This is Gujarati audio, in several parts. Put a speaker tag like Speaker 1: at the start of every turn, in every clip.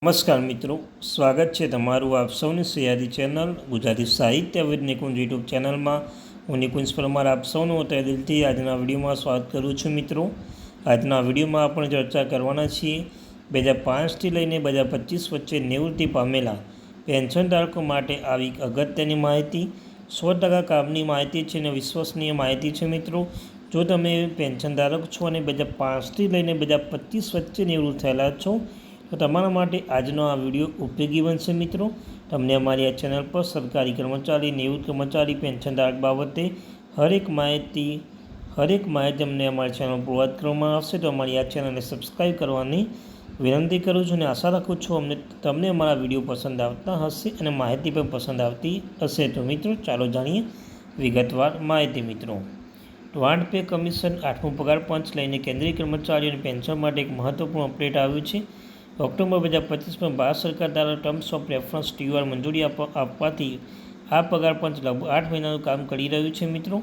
Speaker 1: નમસ્કાર મિત્રો, સ્વાગત છે તમારું આપ સૌની સયાદી ચેનલ ગુજરાતી સાહિત્ય વિદ નિકુંજ યુટ્યુબ ચેનલમાં. હું નિકુંજ પરમાર આપ સૌનું તહે દિલથી આજના વિડીયોમાં સ્વાગત કરું છું. મિત્રો, આજના વિડીયોમાં આપણે ચર્ચા કરવાના છીએ 2005થી લઈને 2025 વચ્ચે નિવૃત્તિ પામેલા પેન્શન ધારકો માટે આવી અગત્યની માહિતી. 100% કામની માહિતી છે અને વિશ્વસનીય માહિતી છે. મિત્રો, જો તમે પેન્શન ધારક છો અને 2005થી લઈને 2025 વચ્ચે નિવૃત્ત થયેલા છો તો તમારા માટે આજનો આ વિડીયો ઉપયોગી બનશે. મિત્રો, તમને અમારી આ ચેનલ પર સરકારી કર્મચારી, નિવૃત્ત કર્મચારી, પેન્શનધારક બાબતે હરેક માહિતી અમને અમારી ચેનલ પ્રોવાઈડ કરવામાં આવશે. તો અમારી આ ચેનલને સબસ્ક્રાઈબ કરવાની વિનંતી કરું છું અને આશા રાખું છું તમને અમારા વિડીયો પસંદ આવતા હશે અને માહિતી પણ પસંદ આવતી હશે. તો મિત્રો, ચાલો જાણીએ વિગતવાર માહિતી. મિત્રો, વાંઢ પે કમિશન 8મો પગાર પંચ લઈને કેન્દ્રીય કર્મચારીઓની પેન્શન માટે એક મહત્વપૂર્ણ અપડેટ આવ્યું છે. ઓક્ટોબર 2025માં ભારત સરકાર દ્વારા ટર્મ્સ ઓફ રેફરન્સ TOR મંજૂરી આપવાથી આ પગાર પંચ લગભગ 8 મહિનાનું કામ કરી રહ્યું છે. મિત્રો,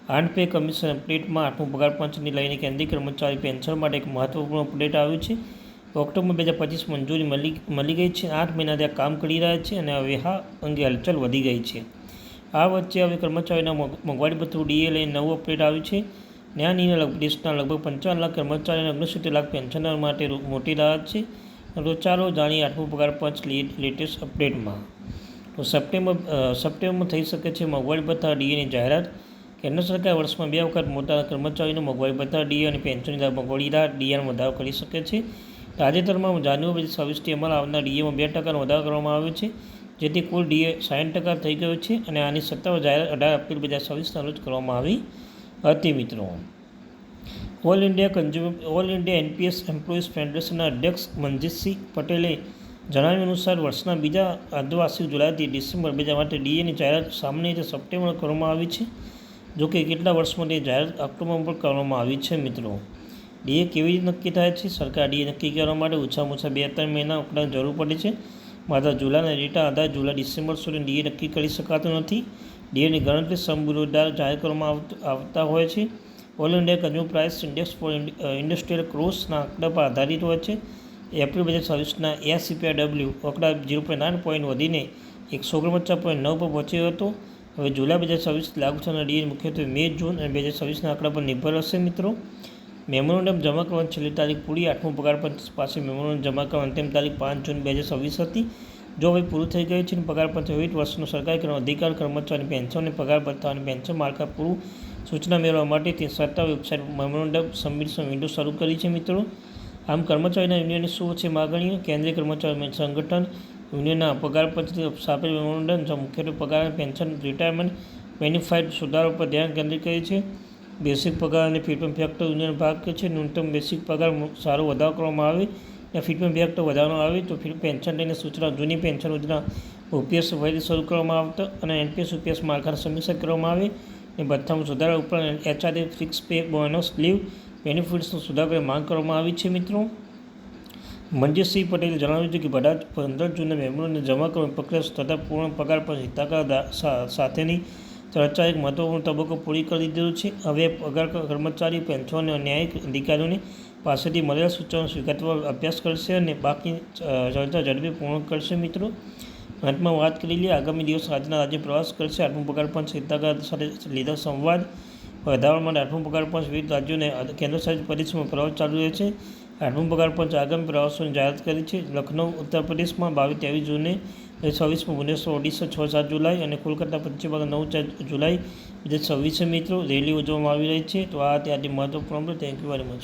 Speaker 1: વાંઢ પે કમિશન અપડેટમાં 8મો પગાર પંચને લઈને કેન્દ્રીય કર્મચારી પેન્શન માટે એક મહત્વપૂર્ણ અપડેટ આવ્યું છે. ઓક્ટોબર 2025 મંજૂરી મળી ગઈ છે. 8 મહિના ત્યાં કામ કરી રહ્યા છે અને હવે આ અંગે હલચલ વધી ગઈ છે. આ વચ્ચે હવે કર્મચારીઓના મોંઘવારી ભથ્થું DA લઈને નવું અપડેટ આવ્યું છે. આ નિર્ણય દેશના લગભગ 55 લાખ કર્મચારીઓ અને 69 લાખ પેન્શનર માટે મોટી રાહત છે. તો ચાલો જાણીએ 8મો પગાર પંચ લેટેસ્ટ અપડેટમાં. તો સપ્ટેમ્બરમાં થઈ શકે છે મોંઘવારી ભથ્થા DAની જાહેરાત. કેન્દ્ર સરકાર વર્ષમાં 2 વખત મોટા કર્મચારીઓનું મોંઘવારી ભથ્થા DA અને પેન્શનની મોંઘવારી રાહત DRમાં વધારો કરી શકે છે. તાજેતરમાં જાન્યુઆરી 2026થી અમલ આવનાર DAમાં 2% વધારો કરવામાં આવ્યો છે, જેથી કુલ DA 60% થઈ ગયો છે અને આની સત્તાવાર જાહેરાત 18 એપ્રિલ 2026ના રોજ કરવામાં આવી હતી. મિત્રો, ઓલ ઇન્ડિયા NPS એમ્પ્લોઈઝ ફેડરેશનના અધ્યક્ષ મનજીતસિંહ પટેલે જણાવ્યા અનુસાર વર્ષના બીજા અર્ધવાર્ષિક જુલાઈથી ડિસેમ્બર 2000 માટે DAની જાહેરાત સામાન્ય રીતે સપ્ટેમ્બરમાં કરવામાં આવી છે. જોકે કેટલા વર્ષમાં તે જાહેરાત ઓક્ટોબરમાં પણ કરવામાં આવી છે. મિત્રો, DA કેવી રીતે નક્કી થાય છે? સરકાર DA નક્કી કરવા માટે ઓછામાં ઓછા 2-3 મહિના આંકડાની જરૂર પડે છે. માત્ર જુલાઈના ડેટા આધારે જુલાઈ-ડિસેમ્બર સુધી DA નક્કી કરી શકાતું નથી. DAની ગણતરી સમબુરો દ્વારા જાહેર કરવામાં આવતા હોય છે. All India consumer price index for industrial ગ્રોથના આંકડા પર આધારિત હોય છે. એપ્રિલ 2026ના ARCPIW આંકડા 0.9 પોઈન્ટ વધીને 149.9 પર પહોંચ્યો હતો. હવે જુલાઈ 2026 લાગુ થનાર DA મુખ્યત્વે મે, જૂન અને 2026ના આંકડા પર નિર્ભર હશે. મિત્રો, મેમોરેન્ડમ જમા કરવાની છેલ્લી તારીખ પૂરી 8મો પગાર પંચ પાસે મેમોરેન્ડમ જમા કરવાની અંતિમ તારીખ 5 જૂન 2026 હતી. જો હવે પૂરું થઈ ગયું છે અને પગાર પંચ વિવિધ વર્ષનો સરકારી કરવાનો અધિકાર કર્મચારી પેન્શન અને પગાર ભથ્થા અને પેન્શન માળખા પૂરું સૂચના મેળવવા માટે તે સત્તા વેબસાઇટ મેમોરેન્ડમ સબમિશન વિન્ડો શરૂ કરી છે. મિત્રો, આમ કર્મચારીના યુનિયનની શું છે માગણીઓ? કેન્દ્રીય કર્મચારી સંગઠન યુનિયનના પગાર પંચથી સ્થાપિત મેમોરેન્ડમ મુખ્યત્વે પગાર અને પેન્શન રિટાયરમેન્ટ બેનિફિટ સુધારો પર ધ્યાન કેન્દ્રિત કરે છે. બેસિક પગાર અને ફિટમેન્ટ ફેક્ટર યુનિયન ભાગ છે. ન્યૂનતમ બેસિક પગાર સારો વધારો કરવામાં આવે અને ફિટમેન્ટ ફેક્ટર વધારવામાં આવે તો પેન્શન લઈને સૂચના જૂની પેન્શન યોજના UPS ફરીથી શરૂ કરવામાં આવતા અને NPS UPS માળખાની સમીક્ષા કરવામાં આવે અને ભથ્થામાં સુધારા ઉપરાંત HRA fix pay, bonus, leave બેનિફિટ્સનો સુધારો કરી માંગ કરવામાં આવી છે. મિત્રો, મનજીતસિંહ પટેલે જણાવ્યું છે કે 15 જૂને મેમોરેન્ડમ જમા કરવાની પ્રક્રિયા તથા પૂર્ણ પગાર પર હિતાકાર સાથેની ચર્ચા એક મહત્વપૂર્ણ તબક્કો પૂરી કરી દીધો છે. હવે પગાર કર્મચારી, પેન્શન અને ન્યાયિક અધિકારીઓની પાસેથી મળેલા સૂચનો વિગતવાર અભ્યાસ કરશે અને બાકી ચર્ચા ઝડપી પૂર્ણ કરશે. મિત્રો, અંતમાં વાત કરી લઈએ આગામી દિવસ રાજ્ય પ્રવાસ કરશે. 8મો પગાર પંચ હિતાકાર સાથે લીધા સંવાદ વધારવા માટે 8મો પગાર પંચ વિવિધ રાજ્યો અને કેન્દ્રશાસિત પ્રદેશોમાં પ્રવાસ ચાલુ રહે છે. 8મો પગાર પંચ આગામી પ્રવાસોની જાહેરાત કરી છે. લખનૌ ઉત્તર પ્રદેશમાં 22-23 જૂને 2026, ભુવનેશ્વર ઓડિશા 6-7 જુલાઈ અને કોલકાતા પશ્ચિમ બંગાળ 9-4 જુલાઈ 2026. મિત્રો, રેલી યોજવામાં આવી રહી છે. તો આ ત્યાંથી મહત્વપૂર્ણ. Thank you very much.